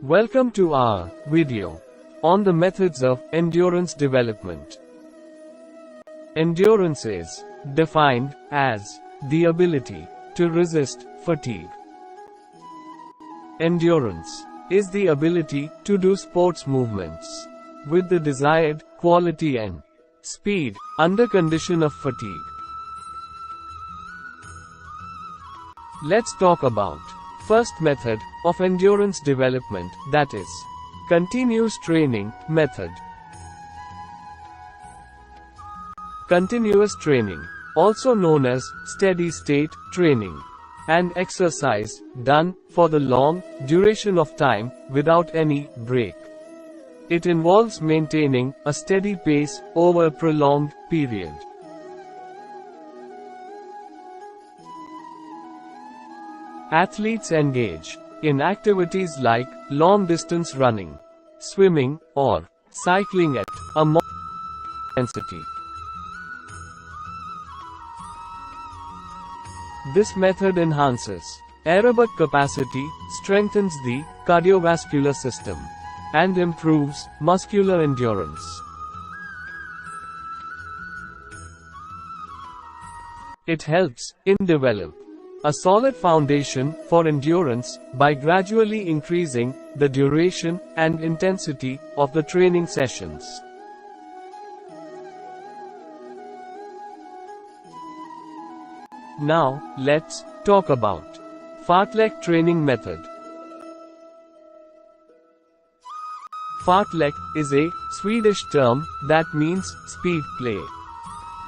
Welcome to our video on the methods of endurance development. Endurance is defined as the ability to resist fatigue. Endurance is the ability to do sports movements with the desired quality and speed under condition of fatigue. Let's talk about first method of endurance development, that is, continuous training method. Continuous training, also known as steady state training, and exercise done for the long duration of time without any break. It involves maintaining a steady pace over a prolonged period. Athletes engage in activities like long-distance running, swimming, or cycling at a moderate intensity. This method enhances aerobic capacity, strengthens the cardiovascular system, and improves muscular endurance. It helps in develop a solid foundation for endurance by gradually increasing the duration and intensity of the training sessions. Now, let's talk about fartlek training method. Fartlek is a Swedish term that means speed play.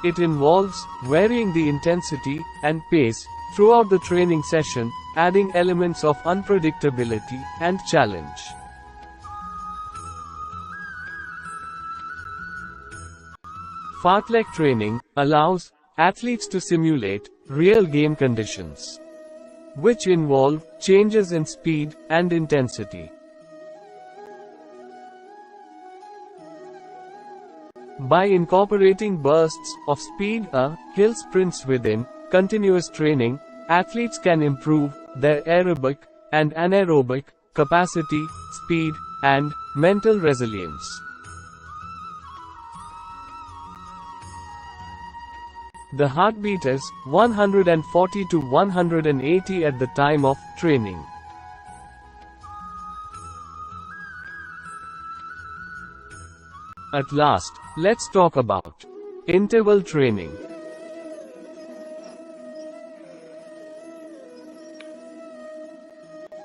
It involves varying the intensity and pace throughout the training session, adding elements of unpredictability and challenge. Fartlek training allows athletes to simulate real game conditions, which involve changes in speed and intensity. By incorporating bursts of speed or hill sprints within continuous training, athletes can improve their aerobic and anaerobic capacity, speed, and mental resilience. The heartbeat is 140 to 180 at the time of training. At last, let's talk about interval training.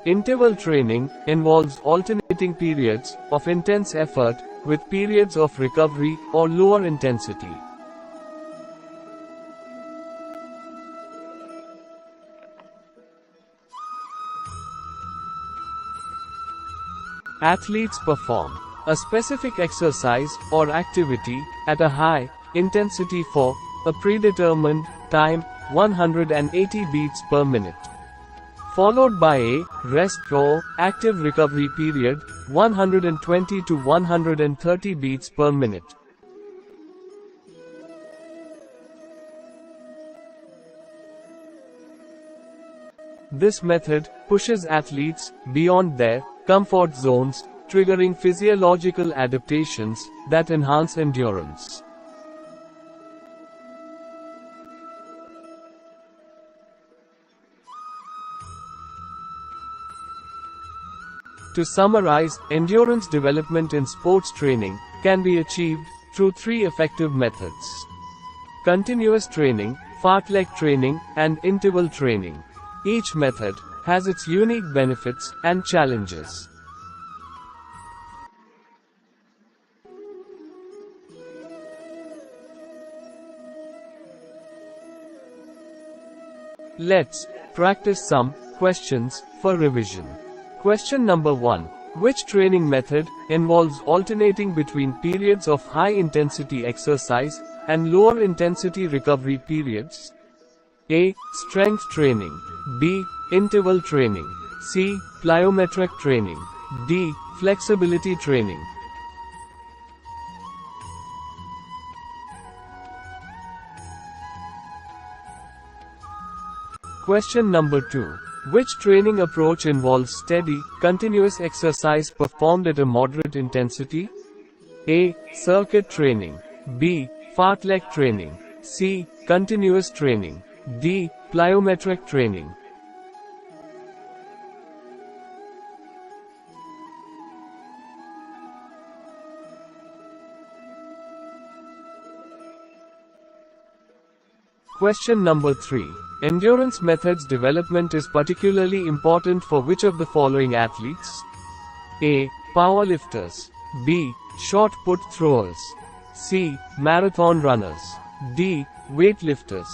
Interval training involves alternating periods of intense effort with periods of recovery or lower intensity. Athletes perform a specific exercise or activity at a high intensity for a predetermined time, 180 beats per minute, followed by a rest or active recovery period, 120 to 130 beats per minute. This method pushes athletes beyond their comfort zones, triggering physiological adaptations that enhance endurance. To summarize, endurance development in sports training can be achieved through three effective methods: continuous training, fartlek training, and interval training. Each method has its unique benefits and challenges. Let's practice some questions for revision. Question number 1. Which training method involves alternating between periods of high-intensity exercise and lower-intensity recovery periods? A. Strength training. B. Interval training. C. Plyometric training. D. Flexibility training. Question number 2. Which training approach involves steady, continuous exercise performed at a moderate intensity? A. Circuit training. B. Fartlek training. C. Continuous training. D. Plyometric training. Question number 3. Endurance methods development is particularly important for which of the following athletes? A. Powerlifters. B. Shot put throwers. C. Marathon runners. D. Weightlifters.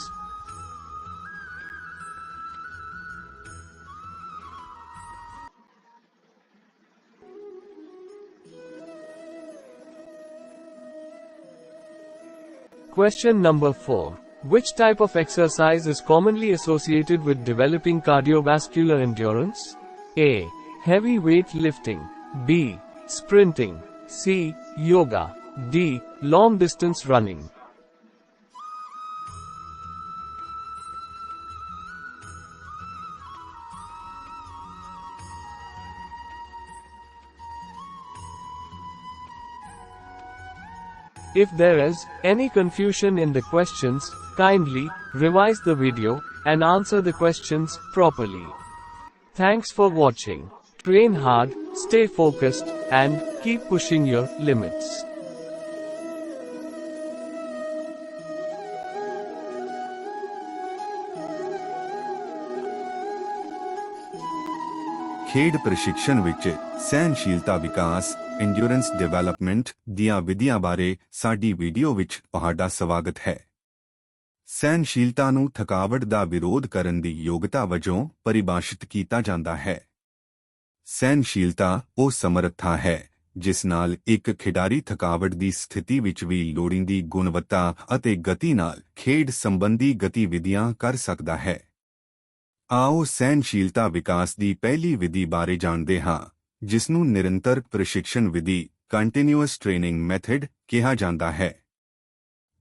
Question number 4. Which type of exercise is commonly associated with developing cardiovascular endurance? A. Heavy weight lifting. B. Sprinting. C. Yoga. D. Long distance running. If there is any confusion in the questions, kindly revise the video and answer the questions properly. Thanks for watching. Train hard, stay focused, and keep pushing your limits. ਖੇਡ ਪ੍ਰਸ਼ਿਕਸ਼ਨ ਵਿੱਚ ਸਹਿਣਸ਼ੀਲਤਾ ਵਿਕਾਸ endurance development ਦੀਆਂ ਵਿਧੀਆਂ ਬਾਰੇ ਸਾਡੀ video ਵਿੱਚ ਤੁਹਾਡਾ ਸਵਾਗਤ ਹੈ। ਸਹਿਣਸ਼ੀਲਤਾ ਨੂੰ ਥਕਾਵਟ ਦਾ ਵਿਰੋਧ ਕਰਨ ਦੀ ਯੋਗਤਾ ਵਜੋਂ ਪਰਿਭਾਸ਼ਿਤ ਕੀਤਾ ਜਾਂਦਾ ਹੈ। ਸਹਿਣਸ਼ੀਲਤਾ ਉਹ ਸਮਰੱਥਾ ਹੈ ਜਿਸ ਨਾਲ ਇੱਕ ਖਿਡਾਰੀ ਥਕਾਵਟ ਦੀ ਸਥਿਤੀ ਵਿੱਚ ਵੀ ਲੋੜੀਂਦੀ ਗੁਣਵੱਤਾ ਅਤੇ ਗਤੀ ਨਾਲ ਖੇਡ ਸੰਬੰਧੀ ਗਤੀਵਿਧੀਆਂ ਕਰ ਸਕਦਾ ਹੈ। ਆਓ ਸਹਿਣਸ਼ੀਲਤਾ ਵਿਕਾਸ ਦੀ ਪਹਿਲੀ ਵਿਧੀ ਬਾਰੇ ਜਾਣਦੇ ਹਾਂ, ਜਿਸ ਨੂੰ ਨਿਰੰਤਰ ਪ੍ਰਸ਼ਿਕਸ਼ਨ ਵਿਧੀ ਕੰਟੀਨਿਊਅਸ ਟ੍ਰੇਨਿੰਗ ਮੈਥਡ ਕਿਹਾ ਜਾਂਦਾ ਹੈ।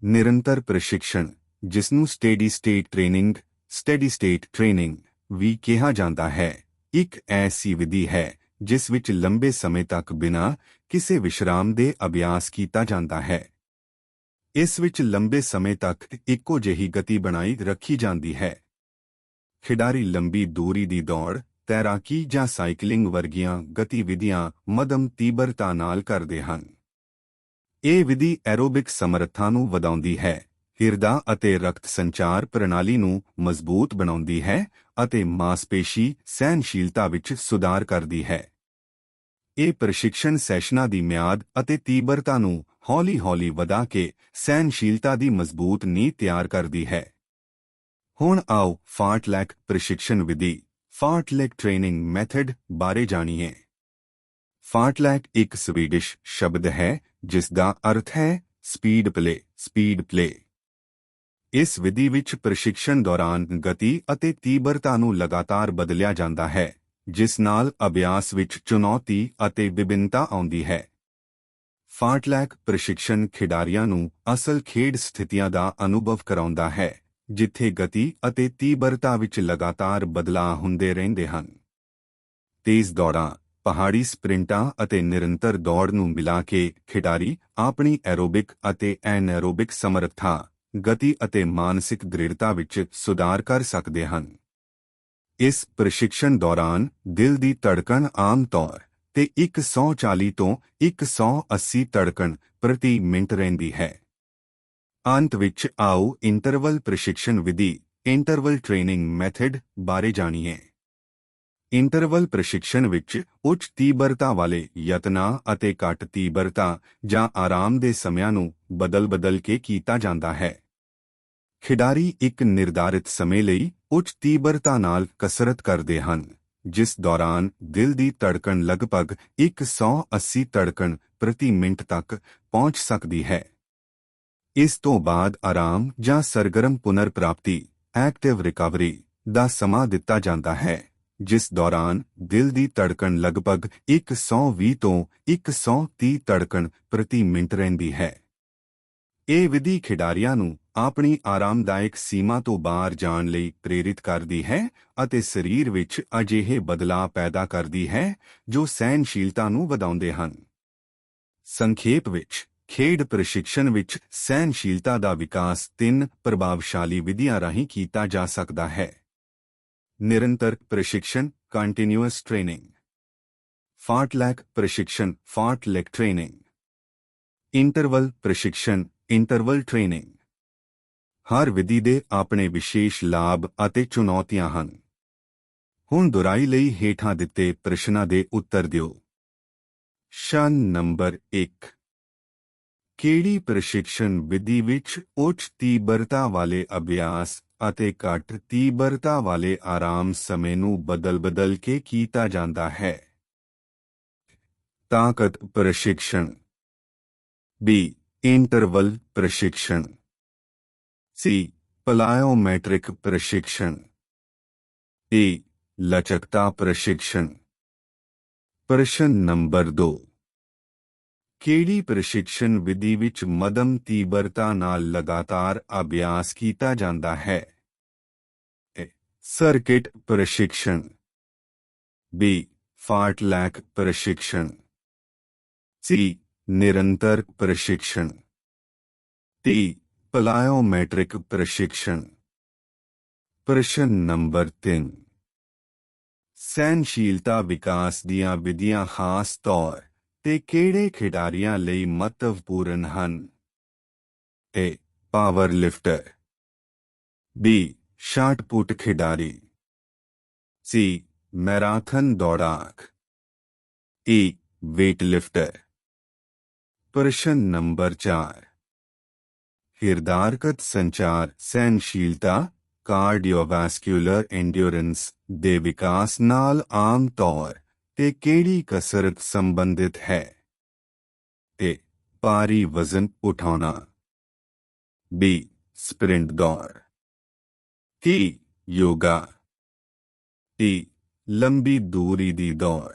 ਨਿਰੰਤਰ ਪ੍ਰਸ਼ਿਕਸ਼ਨ, ਜਿਸ ਨੂੰ ਸਟੇਡੀ ਸਟੇਟ ਟ੍ਰੇਨਿੰਗ ਵੀ ਕਿਹਾ ਜਾਂਦਾ ਹੈ, ਇੱਕ ਐਸੀ ਵਿਧੀ ਹੈ ਜਿਸ ਵਿੱਚ ਲੰਬੇ ਸਮੇਂ ਤੱਕ ਬਿਨਾਂ ਕਿਸੇ ਵਿਸ਼ਰਾਮ ਦੇ ਅਭਿਆਸ ਕੀਤਾ ਜਾਂਦਾ ਹੈ। ਇਸ ਵਿੱਚ ਲੰਬੇ ਸਮੇਂ ਤੱਕ ਇੱਕੋ ਜਿਹੀ ਗਤੀ ਬਣਾਈ ਰੱਖੀ ਜਾਂਦੀ ਹੈ। ਖਿਡਾਰੀ ਲੰਬੀ ਦੂਰੀ ਦੀ ਦੌੜ, ਤੈਰਾਕੀ ਜਾਂ ਸਾਈਕਲਿੰਗ ਵਰਗੀਆਂ ਗਤੀਵਿਧੀਆਂ ਮੱਧਮ ਤੀਬਰਤਾ ਨਾਲ ਕਰਦੇ ਹਨ। ਇਹ ਵਿਧੀ ਐਰੋਬਿਕ ਸਮਰੱਥਾ ਨੂੰ ਵਧਾਉਂਦੀ ਹੈ, ਹਿਰਦਾ ਅਤੇ ਰਕਤ ਸੰਚਾਰ ਪ੍ਰਣਾਲੀ ਨੂੰ ਮਜ਼ਬੂਤ ਬਣਾਉਂਦੀ ਹੈ ਅਤੇ ਮਾਸਪੇਸ਼ੀ ਸਹਿਣਸ਼ੀਲਤਾ ਵਿੱਚ ਸੁਧਾਰ ਕਰਦੀ ਹੈ। ਇਹ ਪ੍ਰਸ਼ਿਕਸ਼ਨ ਸੈਸ਼ਨਾਂ ਦੀ ਮਿਆਦ ਅਤੇ ਤੀਬਰਤਾ ਨੂੰ ਹੌਲੀ-ਹੌਲੀ ਵਧਾ ਕੇ ਸਹਿਣਸ਼ੀਲਤਾ ਦੀ ਮਜ਼ਬੂਤ ਨੀਂਹ ਤਿਆਰ ਕਰਦੀ ਹੈ। ਹੁਣ ਆਓ ਫਾਰਟਲੈਕ ਪ੍ਰਸ਼ਿਕਸ਼ਨ ਵਿਧੀ ਫਾਰਟਲੈਕ ਟ੍ਰੇਨਿੰਗ ਮੈਥਡ ਬਾਰੇ ਜਾਣੀਏ। ਫਾਰਟਲੈਕ ਇੱਕ ਸਵੀਡਿਸ਼ ਸ਼ਬਦ ਹੈ ਜਿਸ ਦਾ ਅਰਥ ਹੈ ਸਪੀਡ ਪਲੇ। ਇਸ ਵਿਧੀ ਵਿੱਚ ਪ੍ਰਸ਼ਿਕਸ਼ਨ ਦੌਰਾਨ ਗਤੀ ਅਤੇ ਤੀਬਰਤਾ ਨੂੰ ਲਗਾਤਾਰ ਬਦਲਿਆ ਜਾਂਦਾ ਹੈ, ਜਿਸ ਨਾਲ ਅਭਿਆਸ ਵਿੱਚ ਚੁਣੌਤੀ ਅਤੇ ਵਿਭਿੰਨਤਾ ਆਉਂਦੀ ਹੈ। ਫਾਰਟਲੈਕ ਪ੍ਰਸ਼ਿਕਸ਼ਨ ਖਿਡਾਰੀਆਂ ਨੂੰ ਅਸਲ ਖੇਡ ਸਥਿਤੀਆਂ ਦਾ ਅਨੁਭਵ ਕਰਾਉਂਦਾ ਹੈ, ਜਿੱਥੇ ਗਤੀ ਅਤੇ ਤੀਬਰਤਾ ਵਿੱਚ ਲਗਾਤਾਰ ਬਦਲਾਅ ਹੁੰਦੇ ਰਹਿੰਦੇ ਹਨ। ਤੇਜ਼ ਦੌੜਾਂ, ਪਹਾੜੀ ਸਪ੍ਰਿੰਟਾਂ ਅਤੇ ਨਿਰੰਤਰ ਦੌੜ ਨੂੰ ਮਿਲਾ ਕੇ ਖਿਡਾਰੀ ਆਪਣੀ ਐਰੋਬਿਕ ਅਤੇ ਐਨਐਰੋਬਿਕ ਸਮਰੱਥਾ, ਗਤੀ ਅਤੇ ਮਾਨਸਿਕ ਦ੍ਰਿੜਤਾ ਵਿੱਚ ਸੁਧਾਰ ਕਰ ਸਕਦੇ ਹਨ। ਇਸ ਪ੍ਰਸ਼ਿਕਸ਼ਨ ਦੌਰਾਨ ਦਿਲ ਦੀ ਧੜਕਣ ਆਮ ਤੌਰ ਤੇ 140 ਤੋਂ 180 ਧੜਕਣ ਪ੍ਰਤੀ ਮਿੰਟ ਰਹਿੰਦੀ ਹੈ। ਅੰਤ ਵਿੱਚ ਆਓ ਇੰਟਰਵਲ ਪ੍ਰਸ਼ਿਕਸ਼ਨ ਵਿਧੀ ਇੰਟਰਵਲ ਟ੍ਰੇਨਿੰਗ ਮੈਥਡ ਬਾਰੇ ਜਾਣੀਏ। ਇੰਟਰਵਲ ਪ੍ਰਸ਼ਿਕਸ਼ਨ ਵਿੱਚ ਉੱਚ ਤੀਬਰਤਾ ਵਾਲੇ ਯਤਨਾਂ ਅਤੇ ਘੱਟ ਤੀਬਰਤਾ ਜਾਂ ਆਰਾਮ ਦੇ ਸਮਿਆਂ ਨੂੰ ਬਦਲ ਕੇ ਕੀਤਾ ਜਾਂਦਾ ਹੈ। ਖਿਡਾਰੀ ਇੱਕ ਨਿਰਧਾਰਿਤ ਸਮੇਂ ਲਈ ਉੱਚ ਤੀਬਰਤਾ ਨਾਲ ਕਸਰਤ ਕਰਦੇ ਹਨ, ਜਿਸ ਦੌਰਾਨ ਦਿਲ ਦੀ ਧੜਕਣ ਲਗਭਗ 180 ਧੜਕਣ ਪ੍ਰਤੀ ਮਿੰਟ ਤੱਕ ਪਹੁੰਚ ਸਕਦੀ ਹੈ। ਇਸ ਤੋਂ ਬਾਅਦ ਆਰਾਮ ਜਾਂ ਸਰਗਰਮ ਪੁਨਰ ਪ੍ਰਾਪਤੀ ਐਕਟਿਵ ਰਿਕਵਰੀ ਦਾ ਸਮਾਂ ਦਿੱਤਾ ਜਾਂਦਾ ਹੈ, ਜਿਸ ਦੌਰਾਨ ਦਿਲ ਦੀ ਧੜਕਣ ਲਗਭਗ 120 ਤੋਂ 130 ਧੜਕਣ ਪ੍ਰਤੀ ਮਿੰਟ ਰਹਿੰਦੀ ਹੈ। ਇਹ ਵਿਧੀ ਖਿਡਾਰੀਆਂ ਨੂੰ ਆਪਣੀ ਆਰਾਮਦਾਇਕ ਸੀਮਾ ਤੋਂ ਬਾਹਰ ਜਾਣ ਲਈ ਪ੍ਰੇਰਿਤ ਕਰਦੀ ਹੈ ਅਤੇ ਸਰੀਰ ਵਿੱਚ ਅਜਿਹੇ ਬਦਲਾਅ ਪੈਦਾ ਕਰਦੀ ਹੈ ਜੋ ਸਹਿਣਸ਼ੀਲਤਾ ਨੂੰ ਵਧਾਉਂਦੇ ਹਨ। ਸੰਖੇਪ ਵਿੱਚ, ਖੇਡ ਪ੍ਰਸ਼ਿਕਸ਼ਨ ਵਿੱਚ ਸਹਿਣਸ਼ੀਲਤਾ ਦਾ ਵਿਕਾਸ 3 ਪ੍ਰਭਾਵਸ਼ਾਲੀ ਵਿਧੀਆਂ ਰਾਹੀਂ ਕੀਤਾ ਜਾ ਸਕਦਾ ਹੈ। ਨਿਰੰਤਰ ਪ੍ਰਸ਼ਿਕਸ਼ਨ ਕੰਟੀਨਿਊਅਸ ਟ੍ਰੇਨਿੰਗ, ਫਾਰਟਲੈਕ ਪ੍ਰਸ਼ਿਕਸ਼ਨ ਫਾਰਟਲੈਕ ਟ੍ਰੇਨਿੰਗ, ਇੰਟਰਵਲ ਪ੍ਰਸ਼ਿਕਸ਼ਨ ਇੰਟਰਵਲ ਟ੍ਰੇਨਿੰਗ। ਹਰ ਵਿਧੀ ਦੇ ਆਪਣੇ ਵਿਸ਼ੇਸ਼ ਲਾਭ ਅਤੇ ਚੁਣੌਤੀਆਂ ਹਨ। ਹੁਣ ਦੁਹਰਾਈ ਲਈ ਹੇਠਾਂ ਦਿੱਤੇ ਪ੍ਰਸ਼ਨਾਂ ਦੇ ਉੱਤਰ ਦਿਓ। ਪ੍ਰਸ਼ਨ ਨੰਬਰ 1, ਕਿਹੜੀ ਪ੍ਰਸ਼ਿਕਸ਼ਨ ਵਿਧੀ ਵਿੱਚ ਉੱਚ ਤੀਬਰਤਾ ਵਾਲੇ ਅਭਿਆਸ ਅਤੇ ਘੱਟ ਤੀਬਰਤਾ ਵਾਲੇ ਆਰਾਮ ਸਮੇਂ ਨੂੰ ਬਦਲ ਕੇ ਕੀਤਾ ਜਾਂਦਾ ਹੈ? ਤਾਕਤ ਪ੍ਰਸ਼ਿਕਸ਼ਨ, B. ਇੰਟਰਵਲ ਪ੍ਰਸ਼ਿਕਸ਼ਨ, C. ਪਲਾਇਓਮੈਟ੍ਰਿਕ ਪ੍ਰਸ਼ਿਕਸ਼ਨ, D. ਲਚਕਤਾ ਪ੍ਰਸ਼ਿਕਸ਼ਨ। ਪ੍ਰਸ਼ਨ ਨੰਬਰ 2, ਕਿਹੜੀ ਪ੍ਰਸ਼ਿਕਸ਼ਨ ਵਿਧੀ ਵਿੱਚ ਮੱਧਮ ਤੀਬਰਤਾ ਨਾਲ ਲਗਾਤਾਰ ਅਭਿਆਸ ਕੀਤਾ ਜਾਂਦਾ ਹੈ? A. ਸਰਕਿਟ ਪ੍ਰਸ਼ਿਕਸ਼ਨ, B. ਫਾਰਟਲੈਕ ਪ੍ਰਸ਼ਿਕਸ਼ਨ, C. ਨਿਰੰਤਰ ਪ੍ਰਸ਼ਿਕਸ਼ਨ, D. ਪਲਾਇਓਮੈਟ੍ਰਿਕ ਪ੍ਰਸ਼ਿਕਸ਼ਨ। ਪ੍ਰਸ਼ਨ ਨੰਬਰ 3, ਸਹਿਣਸ਼ੀਲਤਾ ਵਿਕਾਸ ਦੀਆਂ ਵਿਧੀਆਂ ਖਾਸ ਤੌਰ ਤੇ ਕਿਹੜੇ ਖਿਡਾਰੀਆਂ ਲਈ ਮਹੱਤਵਪੂਰਨ ਹਨ? A. Power lifter, B. Shot put ਖਿਡਾਰੀ, C. ਮੈਰਾਥਨ ਦੌੜਾਕ, E. Weight lifter. ਪ੍ਰਸ਼ਨ ਨੰਬਰ 4, ਹਿਰਦਾਰਕਤ ਸੰਚਾਰ ਸਹਿਣਸ਼ੀਲਤਾ ਕਾਰਡੀਓਵੈਸਕੂਲਰ ਐਂਡਿਊਰੈਂਸ ਦੇ ਵਿਕਾਸ ਨਾਲ ਆਮ ਤੌਰ ਤੇ ਕਿਹੜੀ ਕਸਰਤ ਸੰਬੰਧਿਤ ਹੈ? A. ਭਾਰੀ ਵਜ਼ਨ ਉਠਾਉਣਾ, B. ਸਪ੍ਰਿੰਟ ਦੌੜ, C. ਯੋਗਾ, D. ਲੰਬੀ ਦੂਰੀ ਦੀ ਦੌੜ।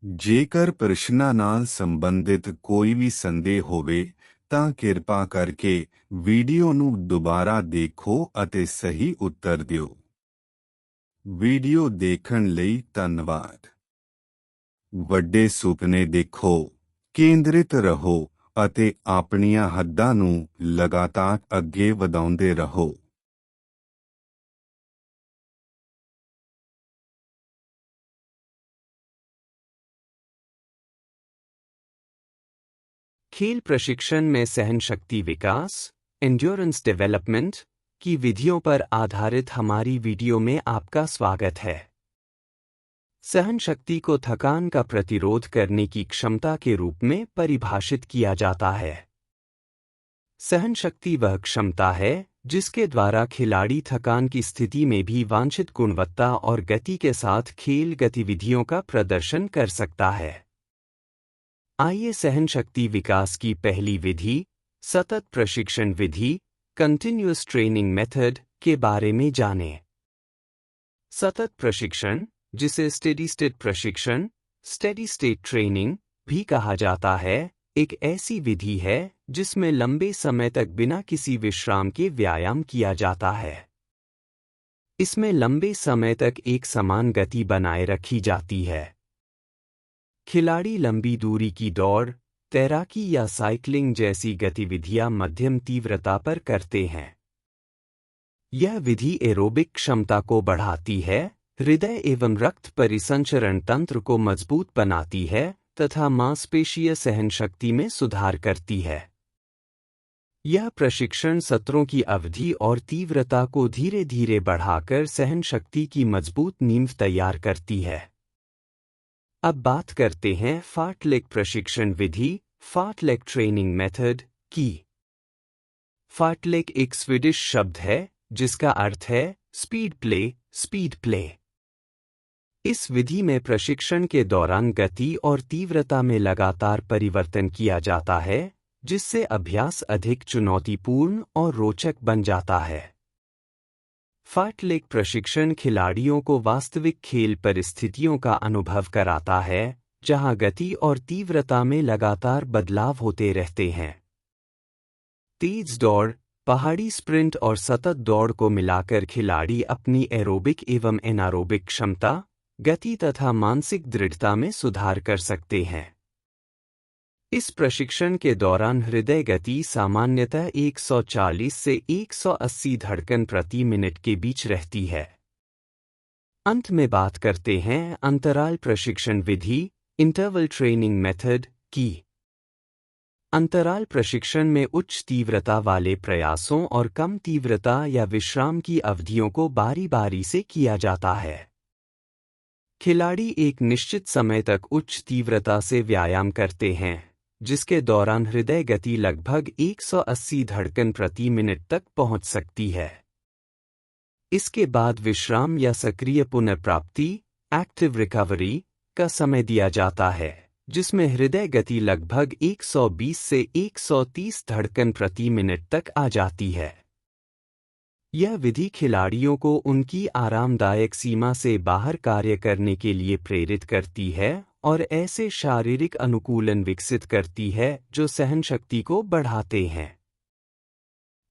ਜੇਕਰ ਪ੍ਰਸ਼ਨਾਂ ਨਾਲ ਸੰਬੰਧਿਤ ਕੋਈ ਵੀ ਸੰਦੇਹ ਹੋਵੇ ਤਾਂ ਕਿਰਪਾ ਕਰਕੇ ਵੀਡੀਓ ਨੂੰ ਦੁਬਾਰਾ ਦੇਖੋ ਅਤੇ ਸਹੀ ਉੱਤਰ ਦਿਓ। ਵੀਡੀਓ ਦੇਖਣ ਲਈ ਧੰਨਵਾਦ। ਵੱਡੇ ਸੁਪਨੇ ਦੇਖੋ, ਕੇਂਦਰਿਤ ਰਹੋ ਅਤੇ ਆਪਣੀਆਂ ਹੱਦਾਂ ਨੂੰ ਲਗਾਤਾਰ ਅੱਗੇ ਵਧਾਉਂਦੇ ਰਹੋ। खेल प्रशिक्षण में सहन शक्ति विकास एंड्योरेंस डेवलपमेंट की विधियों पर आधारित हमारी वीडियो में आपका स्वागत है। सहन शक्ति को थकान का प्रतिरोध करने की क्षमता के रूप में परिभाषित किया जाता है। सहन शक्ति वह क्षमता है जिसके द्वारा खिलाड़ी थकान की स्थिति में भी वांछित गुणवत्ता और गति के साथ खेल गतिविधियों का प्रदर्शन कर सकता है। आइए सहन शक्ति विकास की पहली विधि, सतत प्रशिक्षण विधि कंटिन्यूअस ट्रेनिंग मेथड के बारे में जानें। सतत प्रशिक्षण, जिसे स्टेडी स्टेट प्रशिक्षण स्टेडी स्टेट ट्रेनिंग भी कहा जाता है, एक ऐसी विधि है जिसमें लंबे समय तक बिना किसी विश्राम के व्यायाम किया जाता है। इसमें लंबे समय तक एक समान गति बनाए रखी जाती है। खिलाड़ी लंबी दूरी की दौड़, तैराकी या साइकिलिंग जैसी गतिविधियां मध्यम तीव्रता पर करते हैं। यह विधि एरोबिक क्षमता को बढ़ाती है, हृदय एवं रक्त परिसंचरण तंत्र को मजबूत बनाती है तथा मांसपेशीय सहनशक्ति में सुधार करती है। यह प्रशिक्षण सत्रों की अवधि और तीव्रता को धीरे धीरे बढ़ाकर सहनशक्ति की मजबूत नींव तैयार करती है। अब बात करते हैं फार्टलेक प्रशिक्षण विधि फार्टलेक ट्रेनिंग मेथड की। फार्टलेक एक स्वीडिश शब्द है जिसका अर्थ है स्पीड प्ले। इस विधि में प्रशिक्षण के दौरान गति और तीव्रता में लगातार परिवर्तन किया जाता है, जिससे अभ्यास अधिक चुनौतीपूर्ण और रोचक बन जाता है। फार्टलेक प्रशिक्षण खिलाड़ियों को वास्तविक खेल परिस्थितियों का अनुभव कराता है, जहां गति और तीव्रता में लगातार बदलाव होते रहते हैं। तेज दौड़, पहाड़ी स्प्रिंट और सतत दौड़ को मिलाकर खिलाड़ी अपनी एरोबिक एवं एनारोबिक क्षमता, गति तथा मानसिक दृढ़ता में सुधार कर सकते हैं। इस प्रशिक्षण के दौरान हृदय गति सामान्यतः 140 से 180 धड़कन प्रति मिनट के बीच रहती है। अंत में बात करते हैं अंतराल प्रशिक्षण विधि, इंटरवल ट्रेनिंग मेथड की। अंतराल प्रशिक्षण में उच्च तीव्रता वाले प्रयासों और कम तीव्रता या विश्राम की अवधियों को बारी-बारी से किया जाता है। खिलाड़ी एक निश्चित समय तक उच्च तीव्रता से व्यायाम करते हैं, जिसके दौरान हृदय गति लगभग 180 धड़कन प्रति मिनट तक पहुंच सकती है। इसके बाद विश्राम या सक्रिय पुनर्प्राप्ति, एक्टिव रिकवरी, का समय दिया जाता है, जिसमें हृदय गति लगभग 120 से 130 धड़कन प्रति मिनट तक आ जाती है। यह विधि खिलाड़ियों को उनकी आरामदायक सीमा से बाहर कार्य करने के लिए प्रेरित करती है और ऐसे शारीरिक अनुकूलन विकसित करती है जो सहनशक्ति को बढ़ाते हैं।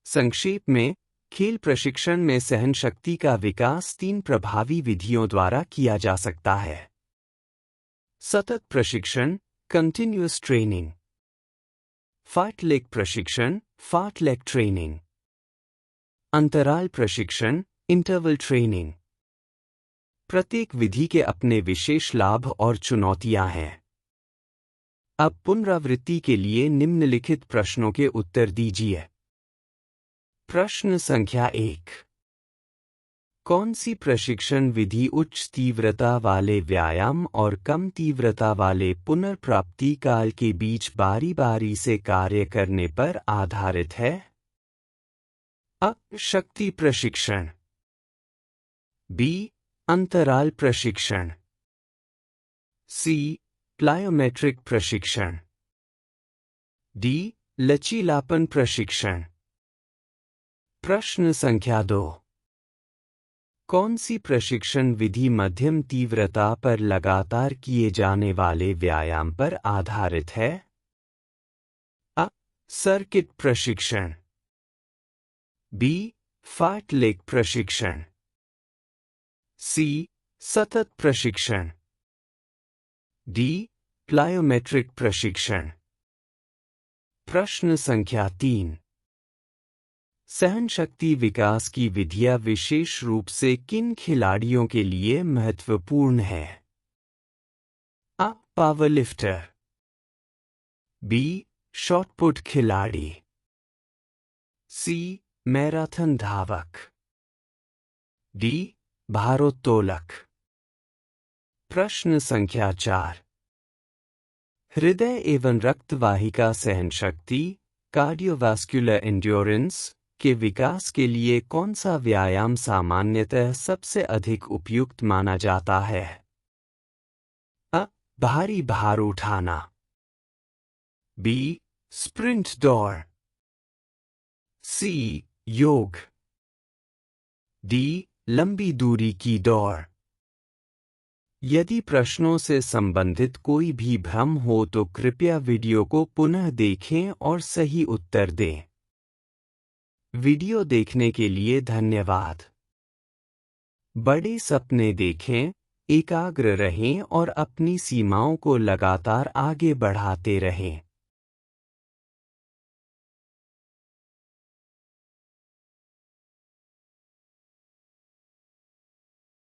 संक्षेप में, खेल प्रशिक्षण में सहनशक्ति का विकास 3 प्रभावी विधियों द्वारा किया जा सकता है। सतत प्रशिक्षण, कंटिन्यूअस ट्रेनिंग। फार्टलेग प्रशिक्षण, फार्टलेग ट्रेनिंग। अंतराल प्रशिक्षण, इंटरवल ट्रेनिंग। प्रत्येक विधि के अपने विशेष लाभ और चुनौतियां हैं। अब पुनरावृत्ति के लिए निम्नलिखित प्रश्नों के उत्तर दीजिए। प्रश्न संख्या 1। कौन सी प्रशिक्षण विधि उच्च तीव्रता वाले व्यायाम और कम तीव्रता वाले पुनर्प्राप्ति काल के बीच बारी-बारी से कार्य करने पर आधारित है? अ. शक्ति प्रशिक्षण। बी. अंतराल प्रशिक्षण। सी. प्लायोमेट्रिक प्रशिक्षण। डी. लचीलापन प्रशिक्षण। प्रश्न संख्या 2। कौन सी प्रशिक्षण विधि मध्यम तीव्रता पर लगातार किए जाने वाले व्यायाम पर आधारित है? अ. सर्किट प्रशिक्षण। बी. फार्टलेग प्रशिक्षण। सी. सतत प्रशिक्षण। डी. प्लायोमेट्रिक प्रशिक्षण। प्रश्न संख्या 3। सहनशक्ति विकास की विधियां विशेष रूप से किन खिलाड़ियों के लिए महत्वपूर्ण है? अ. पावरलिफ्टर। बी. शॉटपुट खिलाड़ी। सी. मैराथन धावक। डी. भारोत्तोलक। प्रश्न संख्या 4। हृदय एवं रक्तवाहिका सहनशक्ति, कार्डियोवास्कुलर एंड्योरेंस के विकास के लिए कौन सा व्यायाम सामान्यतः सबसे अधिक उपयुक्त माना जाता है? अ. भारी भार उठाना। बी. स्प्रिंट दौड़। सी. योग। डी. लंबी दूरी की दौड़। यदि प्रश्नों से संबंधित कोई भी भ्रम हो तो कृपया वीडियो को पुनः देखें और सही उत्तर दें। वीडियो देखने के लिए धन्यवाद। बड़े सपने देखें, एकाग्र रहें और अपनी सीमाओं को लगातार आगे बढ़ाते रहें।